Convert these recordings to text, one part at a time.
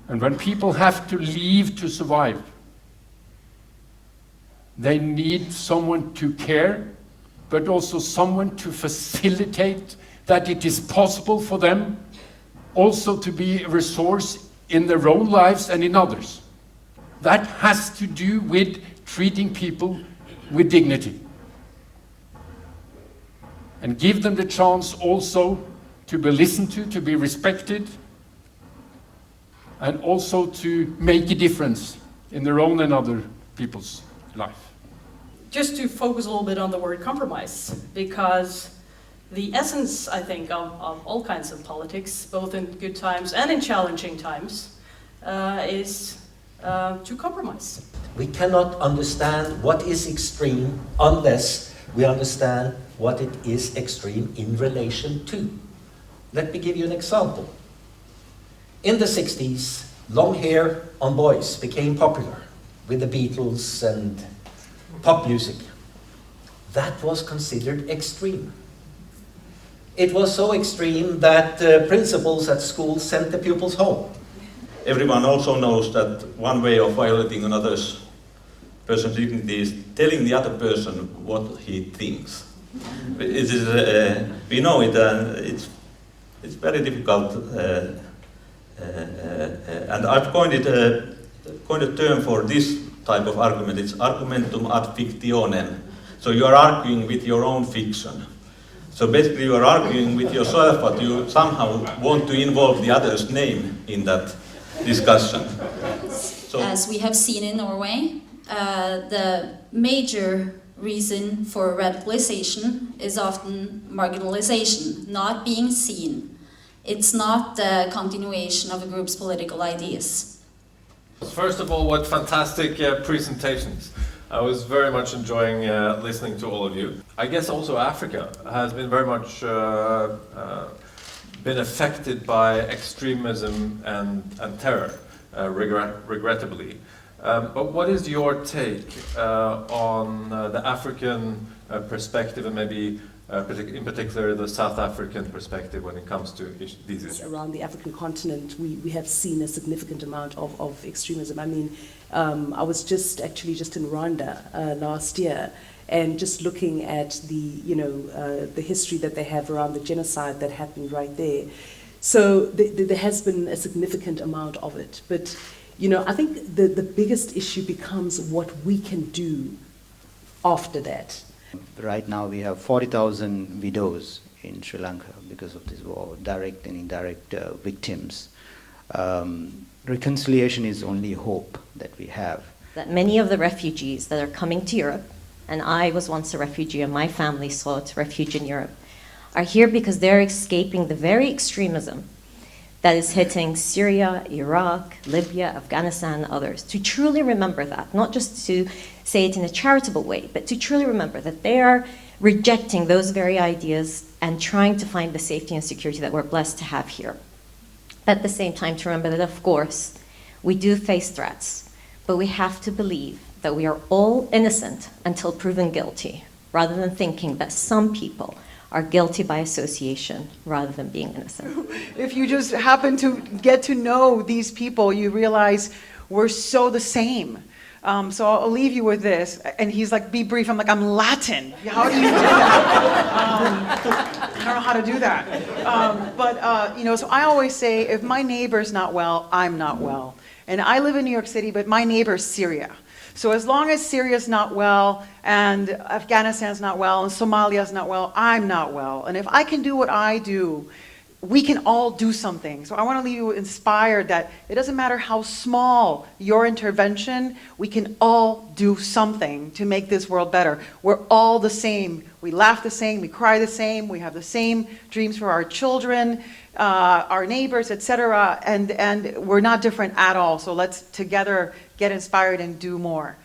And when people have to leave to survive, they need someone to care, but also someone to facilitate that it is possible for them also to be a resource in their own lives and in others. That has to do with treating people with dignity. And give them the chance also to be listened to be respected, and also to make a difference in their own and other people's life. Just to focus a little bit on the word compromise, because the essence, I think, of all kinds of politics, both in good times and in challenging times, is to compromise. We cannot understand what is extreme unless we understand what it is extreme in relation to. Let me give you an example. In the 60s, long hair on boys became popular with the Beatles and pop music. That was considered extreme. It was so extreme that principals at schools sent the pupils home. Everyone also knows that one way of violating another's person's dignity is telling the other person what he thinks. It is, we know it, and it's very difficult. And I've coined a term for this type of argument. It's argumentum ad fictionem. So you are arguing with your own fiction. So basically you are arguing with yourself, but you somehow want to involve the other's name in that discussion. So, as we have seen in Norway, the major reason for radicalization is often marginalization, not being seen. It's not the continuation of a group's political ideas. First of all, what fantastic presentations. I was very much enjoying listening to all of you. I guess also Africa has been very much been affected by extremism and terror, regrettably. But what is your take on the African perspective, and maybe in particular the South African perspective when it comes to these issues? Around the African continent, we have seen a significant amount of extremism. I mean, I was just in Rwanda last year, and just looking at the history that they have around the genocide that happened right there. So there has been a significant amount of it. But I think the biggest issue becomes what we can do after that. Right now we have 40,000 widows in Sri Lanka because of this war, direct and indirect victims. Reconciliation is only hope that we have. That many of the refugees that are coming to Europe, and I was once a refugee and my family sought refuge in Europe, are here because they're escaping the very extremism that is hitting Syria, Iraq, Libya, Afghanistan, and others. To truly remember that, not just to say it in a charitable way, but to truly remember that they are rejecting those very ideas and trying to find the safety and security that we're blessed to have here. At the same time, to remember that, of course, we do face threats, but we have to believe that we are all innocent until proven guilty, rather than thinking that some people are guilty by association rather than being innocent. If you just happen to get to know these people, you realize we're so the same. So I'll leave you with this. And he's like, be brief. I'm like, I'm Latin. How do you do that? I don't know how to do that. So I always say, if my neighbor's not well, I'm not well. And I live in New York City, but my neighbor's Syria. So as long as Syria's not well, and Afghanistan's not well, and Somalia's not well, I'm not well. And if I can do what I do, we can all do something. So I want to leave you inspired that it doesn't matter how small your intervention, we can all do something to make this world better. We're all the same. We laugh the same, we cry the same, we have the same dreams for our children, our neighbors, etc. And we're not different at all. So let's together get inspired and do more.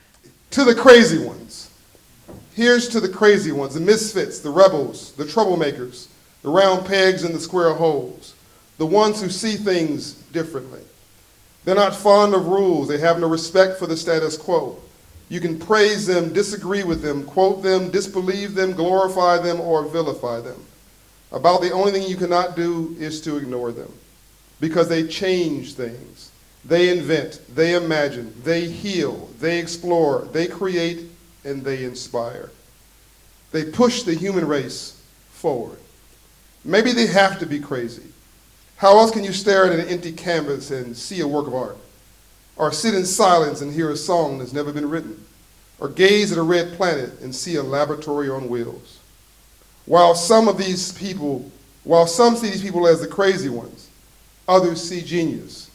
To the crazy ones. Here's to the crazy ones, the misfits, the rebels, the troublemakers, the round pegs in the square holes, the ones who see things differently. They're not fond of rules. They have no respect for the status quo. You can praise them, disagree with them, quote them, disbelieve them, glorify them, or vilify them. About the only thing you cannot do is to ignore them, because they change things. They invent, they imagine, they heal, they explore, they create, and they inspire. They push the human race forward. Maybe they have to be crazy. How else can you stare at an empty canvas and see a work of art? Or sit in silence and hear a song that's never been written? Or gaze at a red planet and see a laboratory on wheels? While some see these people as the crazy ones, others see genius.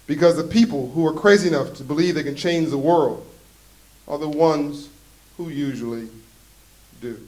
Because the people who are crazy enough to believe they can change the world are the ones who usually do.